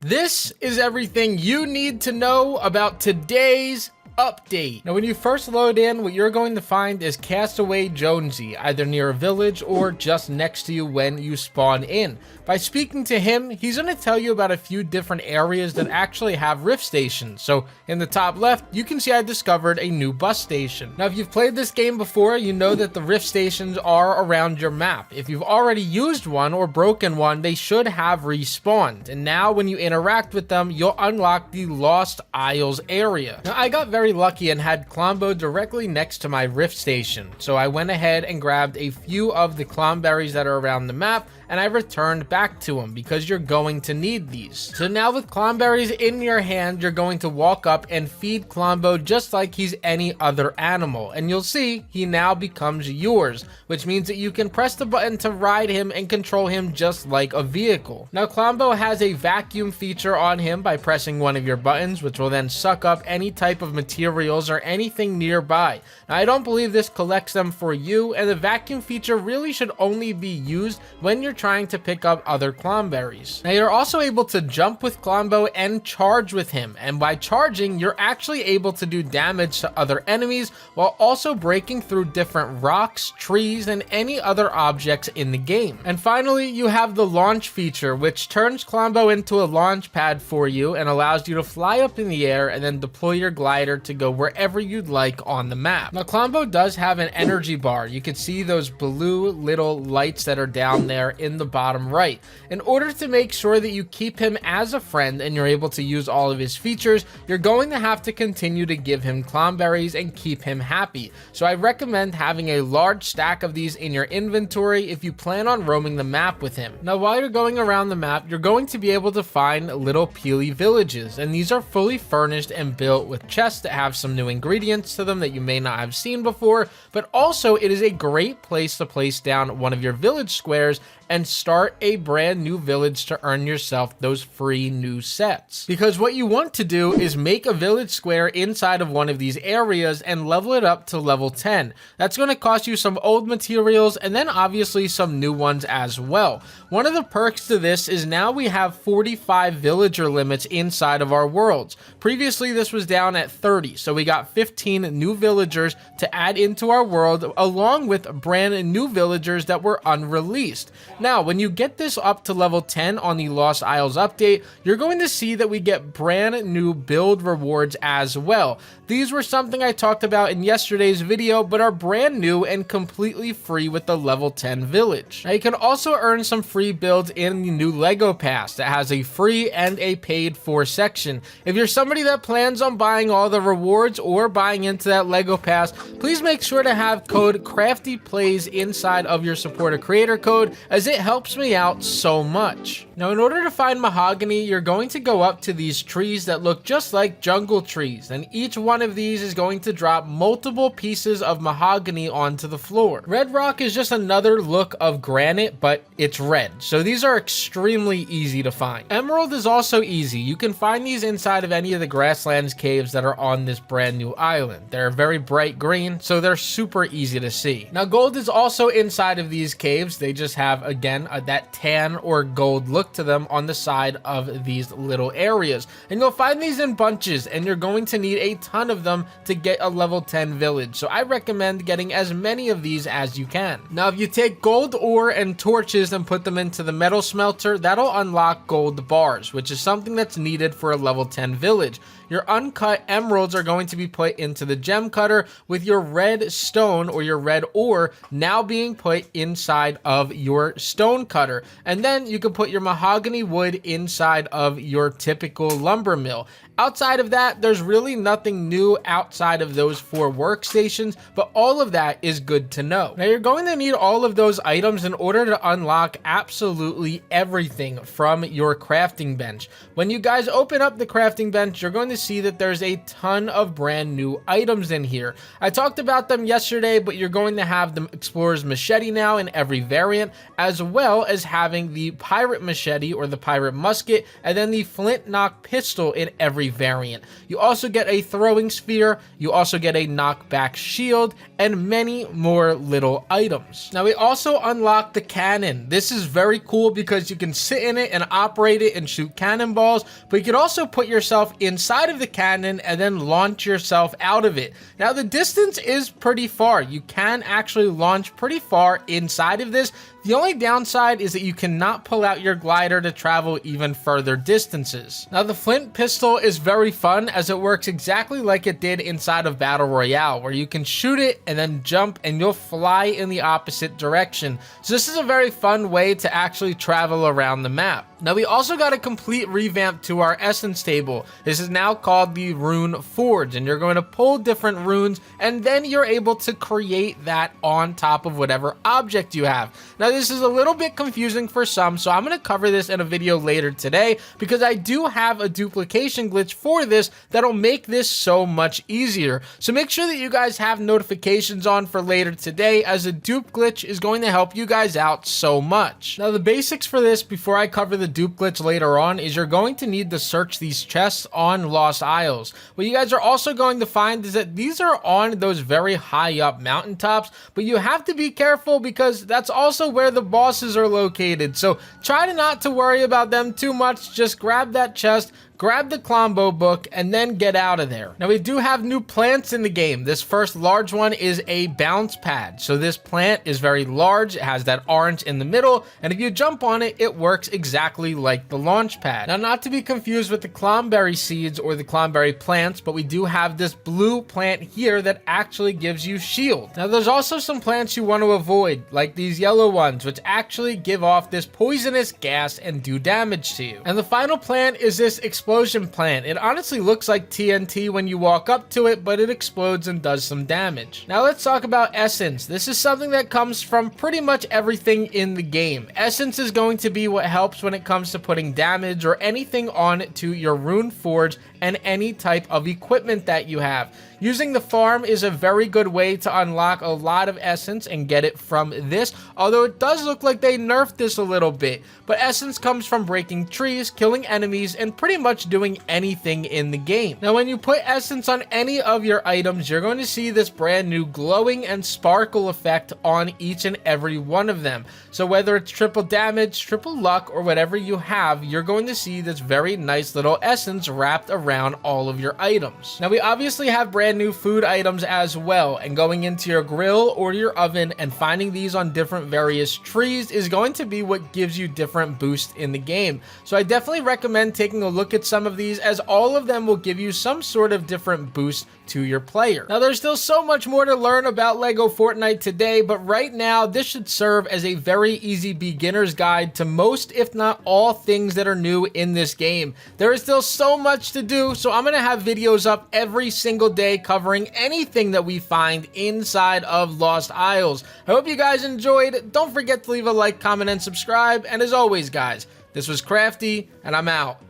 This is everything you need to know about today's update. Now, when you first load in, what you're going to find is Castaway Jonesy, either near a village or just next to you when you spawn in. By speaking to him, he's going to tell you about a few different areas that actually have rift stations. So in the top left, you can see I discovered a new bus station. Now, if you've played this game before, you know that the rift stations are around your map. If you've already used one or broken one, they should have respawned. And now when you interact with them, you'll unlock the Lost Isles area. Now, I got very lucky and had Klombo directly next to my rift station. So I went ahead and grabbed a few of the Klomberries that are around the map, and I returned back to him because you're going to need these. So now with Klomberries in your hand, you're going to walk up and feed Klombo just like he's any other animal. And you'll see he now becomes yours, which means that you can press the button to ride him and control him just like a vehicle. Now Klombo has a vacuum feature on him by pressing one of your buttons, which will then suck up any type of materials or anything nearby. Now I don't believe this collects them for you, and the vacuum feature really should only be used when you're trying to pick up other Klomberries. Now you're also able to jump with Klombo and charge with him, and by charging you're actually able to do damage to other enemies while also breaking through different rocks, trees, and any other objects in the game. And finally, you have the launch feature, which turns Klombo into a launch pad for you and allows you to fly up in the air and then deploy your glider to go wherever you'd like on the map. Now Klombo does have an energy bar. You can see those blue little lights that are down there in the bottom right. In order to make sure that you keep him as a friend and you're able to use all of his features, you're going to have to continue to give him Klomberries and keep him happy. So I recommend having a large stack of these in your inventory if you plan on roaming the map with him. Now while you're going around the map, you're going to be able to find little peely villages, and these are fully furnished and built with chests that have some new ingredients to them that you may not have seen before, but also it is a great place to place down one of your village squares and start a brand new village to earn yourself those free new sets. Because what you want to do is make a village square inside of one of these areas and level it up to level 10. That's going to cost you some old materials and then obviously some new ones as well. One of the perks to this is now we have 45 villager limits inside of our worlds. Previously this was down at 30, so we got 15 new villagers to add into our world along with brand new villagers that were unreleased. Now, when you get this up to level 10 on the Lost Isles update, you're going to see that we get brand new build rewards as well. These were something I talked about in yesterday's video, but are brand new and completely free with the level 10 village. Now, you can also earn some free builds in the new LEGO Pass that has a free and a paid for section. If you're somebody that plans on buying all the rewards or buying into that LEGO Pass, please make sure to have code CRAFTYPLAYS inside of your supporter creator code, as it helps me out so much. Now, in order to find mahogany, you're going to go up to these trees that look just like jungle trees, and each one of these is going to drop multiple pieces of mahogany onto the floor. Red rock is just another look of granite, but it's red, so these are extremely easy to find. Emerald is also easy. You can find these inside of any of the grasslands caves that are on this brand new island. They're very bright green, so they're super easy to see. Now, gold is also inside of these caves. They just have, again, that tan or gold look to them on the side of these little areas, and you'll find these in bunches, and you're going to need a ton of them to get a level 10 village, so I recommend getting as many of these as you can. Now, if you take gold ore and torches and put them into the metal smelter, that'll unlock gold bars, which is something that's needed for a level 10 village. Your uncut emeralds are going to be put into the gem cutter, with your red stone or your red ore now being put inside of your stone cutter. And then you can put your mahogany wood inside of your typical lumber mill. Outside of that, there's really nothing new outside of those 4 workstations, but all of that is good to know. Now, you're going to need all of those items in order to unlock absolutely everything from your crafting bench. When you guys open up the crafting bench, you're going to see that there's a ton of brand new items in here. I talked about them yesterday, but you're going to have the Explorer's Machete now in every variant, as well as having the Pirate Machete or the Pirate Musket, and then the Flint Knock Pistol in every variant. You also get a throwing sphere, you also get a knockback shield, and many more little items. Now we also unlock the cannon. This is very cool because you can sit in it and operate it and shoot cannonballs, but you can also put yourself inside of the cannon and then launch yourself out of it. Now the distance is pretty far. You can actually launch pretty far inside of this. The only downside is that you cannot pull out your glider to travel even further distances. Now the flint pistol is very fun as it works exactly like it did inside of Battle Royale, where you can shoot it and then jump and you'll fly in the opposite direction. So this is a very fun way to actually travel around the map. Now we also got a complete revamp to our essence table. This is now called the Rune Forge, and you're going to pull different runes and then you're able to create that on top of whatever object you have. Now this is a little bit confusing for some, so I'm going to cover this in a video later today because I do have a duplication glitch for this that'll make this so much easier. So make sure that you guys have notifications on for later today, as a dupe glitch is going to help you guys out so much. Now the basics for this before I cover the dupe glitch later on is you're going to need to search these chests on Lost Isles. What you guys are also going to find is that these are on those very high up mountaintops, but you have to be careful because that's also where the bosses are located. So try not to worry about them too much. Just grab that chest, grab the Klombo book, and then get out of there. Now we do have new plants in the game. This first large one is a bounce pad. So this plant is very large. It has that orange in the middle, and if you jump on it, it works exactly like the launch pad. Now, not to be confused with the clomberry seeds or the clomberry plants, but we do have this blue plant here that actually gives you shield. Now there's also some plants you want to avoid, like these yellow ones, which actually give off this poisonous gas and do damage to you. And the final plant is this explosion plant. It honestly looks like TNT when you walk up to it, but it explodes and does some damage. Now let's talk about essence. This is something that comes from pretty much everything in the game. Essence is going to be what helps when it comes to putting damage or anything on to your Rune Forge and any type of equipment that you have. Using the farm is a very good way to unlock a lot of essence and get it from this, although it does look like they nerfed this a little bit. But essence comes from breaking trees, killing enemies, and pretty much doing anything in the game. Now when you put essence on any of your items, you're going to see this brand new glowing and sparkle effect on each and every one of them. So whether it's triple damage, triple luck, or whatever you have, you're going to see this very nice little essence wrapped around all of your items. Now we obviously have brand new food items as well, and going into your grill or your oven and finding these on different various trees is going to be what gives you different boosts in the game. So I definitely recommend taking a look at some of these, as all of them will give you some sort of different boost to your player. Now there's still so much more to learn about LEGO Fortnite today, but right now this should serve as a very easy beginner's guide to most, if not all, things that are new in this game. There is still so much to do, so I'm going to have videos up every single day covering anything that we find inside of Lost Isles. I hope you guys enjoyed. Don't forget to leave a like, comment, and subscribe. And as always, guys, this was Crafty, and I'm out.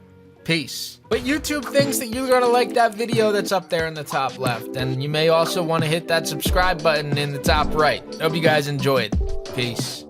Peace. But YouTube thinks that you're going to like that video that's up there in the top left. And you may also want to hit that subscribe button in the top right. Hope you guys enjoyed. Peace.